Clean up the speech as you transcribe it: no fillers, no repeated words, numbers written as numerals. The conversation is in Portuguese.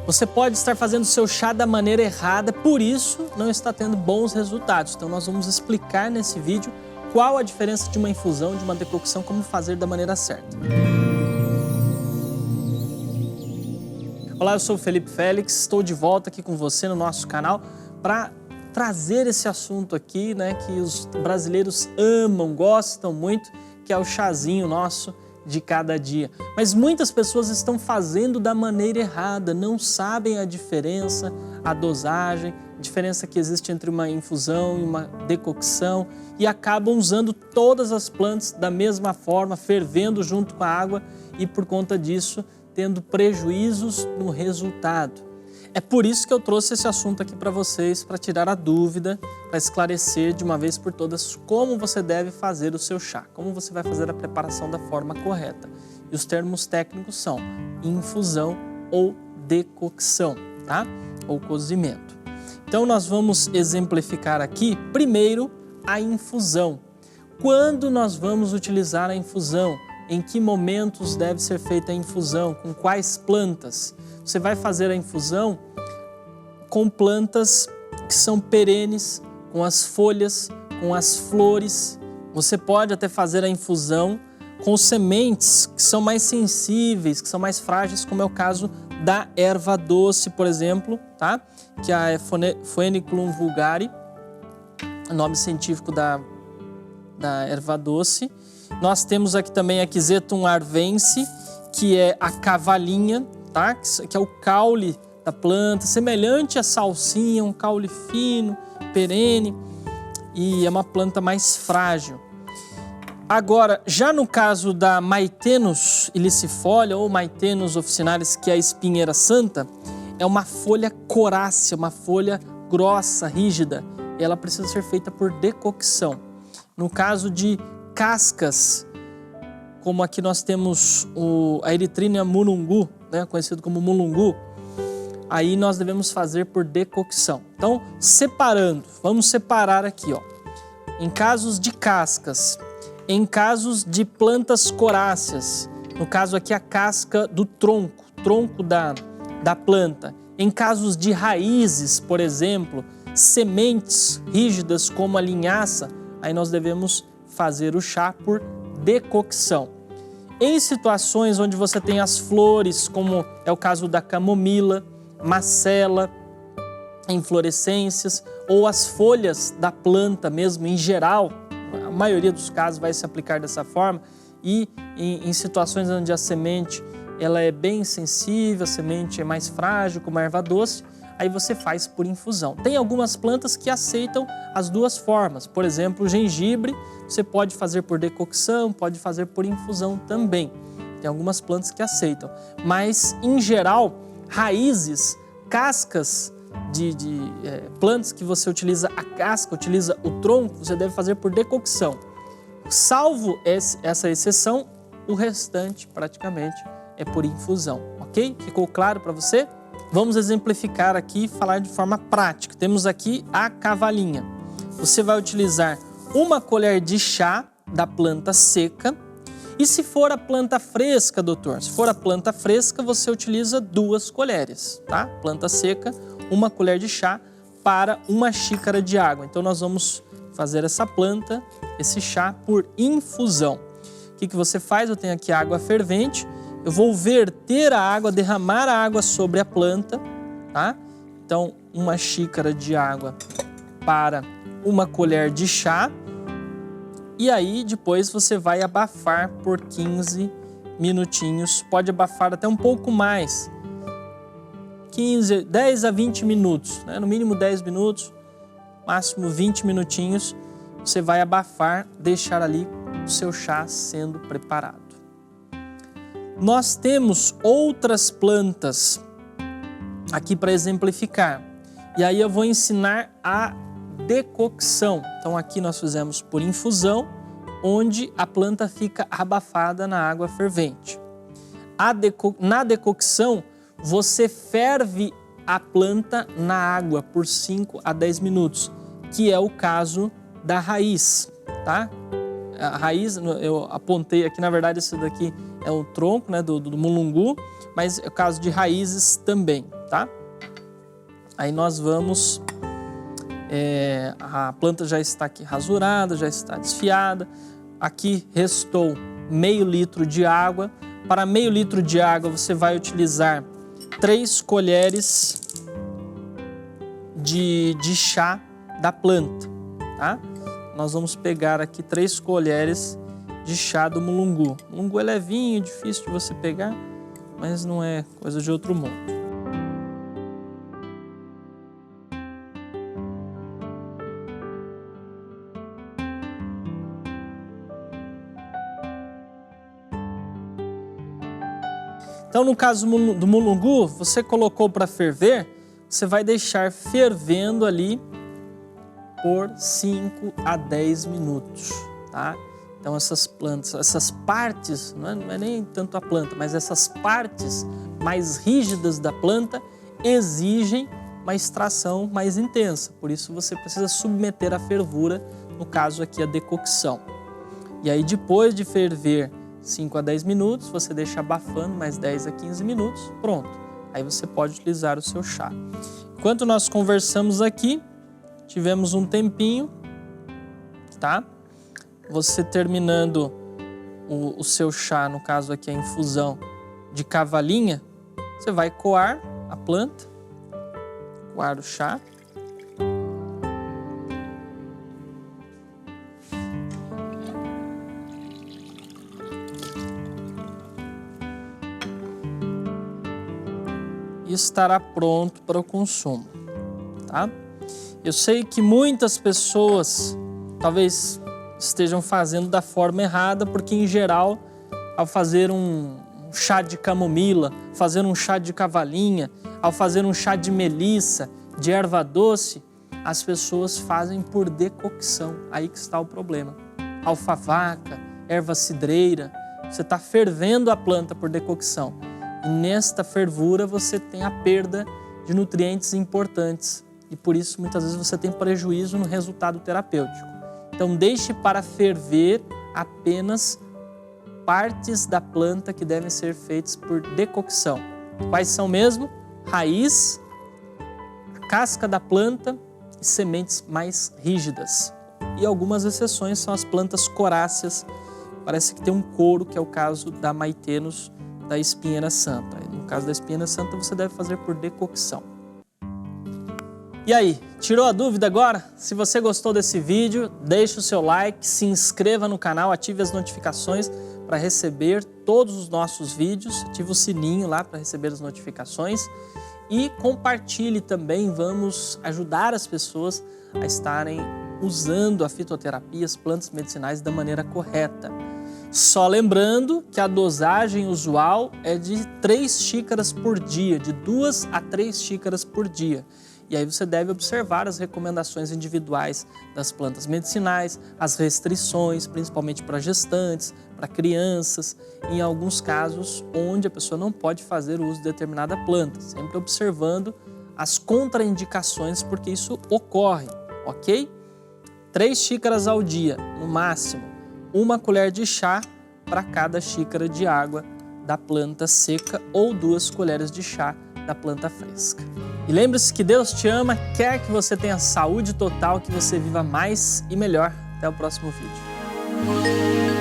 Você pode estar fazendo o seu chá da maneira errada, por isso não está tendo bons resultados. Então nós vamos explicar nesse vídeo qual a diferença de uma infusão, de uma decocção, como fazer da maneira certa. Olá, eu sou o Felipe Félix, estou de volta aqui com você no nosso canal para trazer esse assunto aqui, né, que os brasileiros amam, gostam muito, que é o chazinho nosso de cada dia. Mas muitas pessoas estão fazendo da maneira errada, não sabem a diferença, a dosagem, a diferença que existe entre uma infusão e uma decocção e acabam usando todas as plantas da mesma forma, fervendo junto com a água e por conta disso tendo prejuízos no resultado. É por isso que eu trouxe esse assunto aqui para vocês, para tirar a dúvida, para esclarecer de uma vez por todas como você deve fazer o seu chá, como você vai fazer a preparação da forma correta. E os termos técnicos são infusão ou decocção, tá? Ou cozimento. Então nós vamos exemplificar aqui, primeiro, a infusão. Quando nós vamos utilizar a infusão? Em que momentos deve ser feita a infusão? Com quais plantas? Você vai fazer a infusão com plantas que são perenes, com as folhas, com as flores. Você pode até fazer a infusão com sementes que são mais sensíveis, que são mais frágeis, como é o caso da erva doce, por exemplo, tá? Que é a Phoenicum vulgare, o nome científico da erva doce. Nós temos aqui também a Quisetum arvense, que é a cavalinha, tá? Que é o caule da planta, semelhante à salsinha, um caule fino, perene, e é uma planta mais frágil. Agora, já no caso da Maitenus ilicifolia ou Maitenus officinalis, que é a espinheira santa, é uma folha corácea, uma folha grossa, rígida, e ela precisa ser feita por decocção. No caso de cascas, como aqui nós temos a Erythrina mulungu, né, conhecido como mulungu, aí nós devemos fazer por decocção. Então, separando, vamos separar aqui, ó. Em casos de cascas, em casos de plantas coráceas, no caso aqui a casca do tronco da planta. Em casos de raízes, por exemplo, sementes rígidas como a linhaça, aí nós devemos fazer o chá por decocção. Em situações onde você tem as flores, como é o caso da camomila, macela, inflorescências, ou as folhas da planta mesmo em geral, a maioria dos casos vai se aplicar dessa forma, e em situações onde a semente ela é bem sensível, a semente é mais frágil, como a erva doce, aí você faz por infusão. Tem algumas plantas que aceitam as duas formas. Por exemplo, o gengibre, você pode fazer por decocção, pode fazer por infusão também. Tem algumas plantas que aceitam. Mas, em geral, raízes, cascas de plantas que você utiliza a casca, utiliza o tronco, você deve fazer por decocção. Salvo essa exceção, o restante praticamente é por infusão, ok? Ficou claro para você? Vamos exemplificar aqui e falar de forma prática. Temos aqui a cavalinha. Você vai utilizar uma colher de chá da planta seca. E se for a planta fresca, doutor? Se for a planta fresca, você utiliza 2 colheres, tá? Planta seca, 1 colher de chá para 1 xícara de água. Então nós vamos fazer essa planta, esse chá por infusão. O que você faz? Eu tenho aqui água fervente. Eu vou verter a água, derramar a água sobre a planta, tá? Então, 1 xícara de água para 1 colher de chá. E aí, depois você vai abafar por 15 minutinhos. Pode abafar até um pouco mais. 10 a 20 minutos, né? No mínimo 10 minutos, máximo 20 minutinhos. Você vai abafar, deixar ali o seu chá sendo preparado. Nós temos outras plantas aqui para exemplificar. E aí eu vou ensinar a decocção. Então aqui nós fizemos por infusão, onde a planta fica abafada na água fervente. Na decocção, você ferve a planta na água por 5 a 10 minutos, que é o caso da raiz, tá? A raiz, eu apontei aqui, na verdade esse daqui é o tronco, né, do mulungu, mas é o caso de raízes também. tá? Aí nós vamos... a planta já está aqui rasurada, já está desfiada. Aqui restou meio litro de água. Para meio litro de água você vai utilizar 3 colheres de chá da planta, tá? Nós vamos pegar aqui 3 colheres de chá do mulungu. O mulungu é levinho, difícil de você pegar, mas não é coisa de outro mundo. Então, no caso do mulungu, você colocou para ferver, você vai deixar fervendo ali por 5 a 10 minutos, tá? Então, essas plantas, essas partes, não é nem tanto a planta, mas essas partes mais rígidas da planta exigem uma extração mais intensa. Por isso, você precisa submeter à fervura, no caso aqui, a decocção. E aí, depois de ferver 5 a 10 minutos, você deixa abafando mais 10 a 15 minutos, pronto. Aí você pode utilizar o seu chá. Enquanto nós conversamos aqui, tivemos um tempinho, tá? Você terminando o seu chá, no caso aqui a infusão de cavalinha, você vai coar a planta, coar o chá. E estará pronto para o consumo, tá? Eu sei que muitas pessoas talvez estejam fazendo da forma errada, porque em geral, ao fazer um chá de camomila, fazer um chá de cavalinha, ao fazer um chá de melissa, de erva doce, as pessoas fazem por decocção. Aí que está o problema. Alfavaca, erva cidreira, você está fervendo a planta por decocção. E nesta fervura você tem a perda de nutrientes importantes e por isso muitas vezes você tem prejuízo no resultado terapêutico. Então deixe para ferver apenas partes da planta que devem ser feitas por decocção. Quais são mesmo? Raiz, a casca da planta e sementes mais rígidas. E algumas exceções são as plantas coráceas. Parece que tem um couro, que é o caso da Maithenus, da espinheira santa. No caso da espinheira santa, você deve fazer por decocção. E aí, tirou a dúvida agora? Se você gostou desse vídeo, deixe o seu like, se inscreva no canal, ative as notificações para receber todos os nossos vídeos, ative o sininho lá para receber as notificações e compartilhe também, vamos ajudar as pessoas a estarem usando a fitoterapia, as plantas medicinais da maneira correta. Só lembrando que a dosagem usual é de 3 xícaras por dia, de 2 a 3 xícaras por dia. E aí você deve observar as recomendações individuais das plantas medicinais, as restrições, principalmente para gestantes, para crianças, em alguns casos onde a pessoa não pode fazer o uso de determinada planta, sempre observando as contraindicações, porque isso ocorre, ok? 3 xícaras ao dia, no máximo. 1 colher de chá para cada xícara de água da planta seca ou 2 colheres de chá da planta fresca. E lembre-se que Deus te ama, quer que você tenha saúde total, que você viva mais e melhor. Até o próximo vídeo.